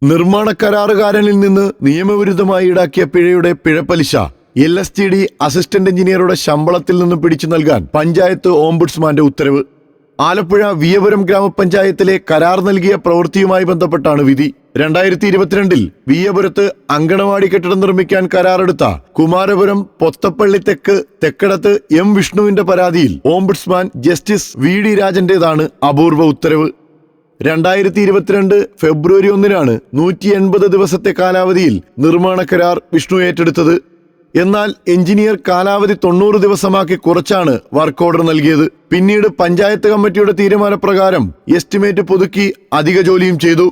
നിർമ്മാണ കരാറുകാരനിൽ നിന്ന് നിയമവിരുദ്ധമായി ഈടാക്കിയ പിഴയുടെ പിഴപ്പലിശ LSTD അസിസ്റ്റന്റ് എഞ്ചിനീയറുടെ ശമ്പളത്തിൽ നിന്ന് പിടിച്ചു നൽകാൻ പഞ്ചായത്ത് ഓംബുഡ്സ്മാന്റെ ഉത്തരവ്. ആലപ്പുഴ വിയപുരം ഗ്രാമപഞ്ചായത്തിലെ കരാർ നൽകിയ പ്രവൃത്തിയുമായി ബന്ധപ്പെട്ടാണ് വിധി. 2022 വിയപുരത്ത് അങ്കണവാടി കെട്ടിടം നിർമ്മിക്കാൻ കരാറെടുത്ത കുമാരപുരം പൊത്തപ്പള്ളി തെക്ക് തെക്കടത്ത് M വിഷ്ണുവിന്റെ പരാതിയിൽ ഓംബുഡ്സ്മാൻ ജസ്റ്റിസ് VD രാജന്റേതാണ് അപൂർവ ഉത്തരവ്. 2022 ഫെബ്രുവരി 1-നാണ് 180 ദിവസത്തെ കാലാവധിയിൽ നിർമ്മാണ കരാർ വിഷ്ണു ഏറ്റെടുത്തത്. എന്നാൽ എഞ്ചിനീയർ കാലാവധി 90 ദിവസമാക്കി കുറച്ചാണ് വർക്ക് ഓർഡർ നൽകിയത്. പിന്നീട് പഞ്ചായത്ത് കമ്മിറ്റിയുടെ തീരുമാനപ്രകാരം എസ്റ്റിമേറ്റ് പുതുക്കി അധിക ജോലിയും ചെയ്തു.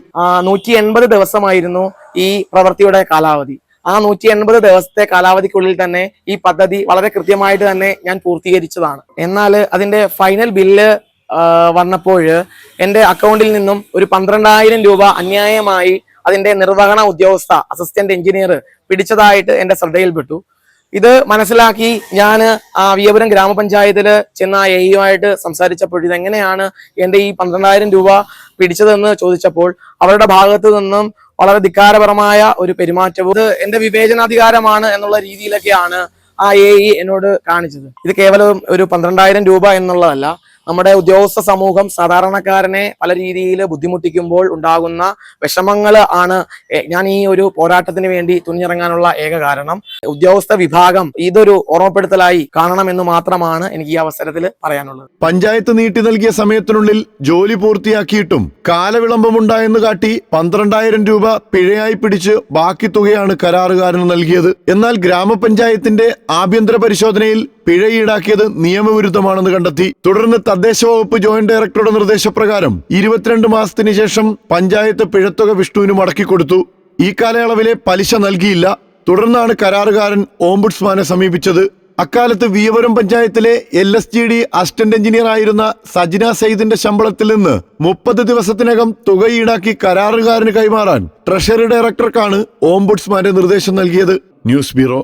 180 ദിവസമായിരുന്നു ഈ പ്രവൃത്തിയുടെ കാലാവധി. ആ 180 ദിവസത്തെ കാലാവധിക്കുള്ളിൽ തന്നെ ഈ പദ്ധതി വളരെ കൃത്യമായിട്ട് തന്നെ ഞാൻ പൂർത്തീകരിച്ചതാണ്. എന്നാൽ അതിന്റെ ഫൈനൽ ബില്ല് വന്നപ്പോൾ എൻ്റെ അക്കൗണ്ടിൽ നിന്നും ഒരു 12,000 രൂപ അന്യായമായി അതിന്റെ നിർവഹണ ഉദ്യോഗസ്ഥ അസിസ്റ്റന്റ് എഞ്ചിനീയർ പിടിച്ചതായിട്ട് എൻ്റെ ശ്രദ്ധയിൽപ്പെട്ടു. ഇത് മനസ്സിലാക്കി ഞാൻ വിയപുരം ഗ്രാമപഞ്ചായത്തിൽ ചെന്ന AEയുമായിട്ട് സംസാരിച്ചപ്പോൾ ഇതെങ്ങനെയാണ് എൻ്റെ ഈ 12,000 രൂപ പിടിച്ചതെന്ന് ചോദിച്ചപ്പോൾ അവരുടെ ഭാഗത്തു നിന്നും വളരെ ധിക്കാരപരമായ ഒരു പെരുമാറ്റവും ഇത് എൻ്റെ വിവേചനാധികാരമാണ് എന്നുള്ള രീതിയിലൊക്കെയാണ് AE എന്നോട് കാണിച്ചത്. ഇത് കേവലം ഒരു 12,000 രൂപ എന്നുള്ളതല്ല, നമ്മുടെ ഉദ്യോഗസ്ഥ സമൂഹം സാധാരണക്കാരനെ പല രീതിയിൽ ബുദ്ധിമുട്ടിക്കുമ്പോൾ ഉണ്ടാകുന്ന വിഷമങ്ങൾ ആണ് ഞാൻ ഈ ഒരു പോരാട്ടത്തിന് വേണ്ടി തുനിഞ്ഞിറങ്ങാനുള്ള ഏക കാരണം. ഉദ്യോഗസ്ഥ വിഭാഗം ഇതൊരു ഓർമ്മപ്പെടുത്തലായി കാണണമെന്ന് മാത്രമാണ് എനിക്ക് ഈ അവസരത്തിൽ പറയാനുള്ളത്. പഞ്ചായത്ത് നീട്ടി നൽകിയ സമയത്തിനുള്ളിൽ ജോലി പൂർത്തിയാക്കിയിട്ടും കാലവിളംബമുണ്ടായെന്ന് കാട്ടി 12,000 രൂപ പിഴയായി പിടിച്ച് ബാക്കി തുകയാണ് കരാറുകാരന് നൽകിയത്. എന്നാൽ ഗ്രാമപഞ്ചായത്തിന്റെ ആഭ്യന്തര പരിശോധനയിൽ പിഴ ഈടാക്കിയത് നിയമവിരുദ്ധമാണെന്ന് കണ്ടെത്തി. തുടർന്ന് തദ്ദേശ വകുപ്പ് ജോയിന്റ് ഡയറക്ടറുടെ നിർദ്ദേശപ്രകാരം 22 മാസത്തിന് ശേഷം പഞ്ചായത്ത് പിഴത്തുക വിഷ്ണുവിന് മടക്കിക്കൊടുത്തു. ഈ കാലയളവിലെ പലിശ നൽകിയില്ല. തുടർന്നാണ് കരാറുകാരൻ ഓംബുഡ്സ്മാനെ സമീപിച്ചത്. അക്കാലത്ത് വിയപുരം പഞ്ചായത്തിലെ LSTD അസിസ്റ്റന്റ് എഞ്ചിനീയർ ആയിരുന്ന സജിന സെയ്ദിന്റെ ശമ്പളത്തിൽ നിന്ന് 30 ദിവസത്തിനകം തുക ഈടാക്കി കരാറുകാരന് കൈമാറാൻ ട്രഷറി ഡയറക്ടർക്കാണ് ഓംബുഡ്സ്മാന്റെ നിർദ്ദേശം നൽകിയത്. News bureau.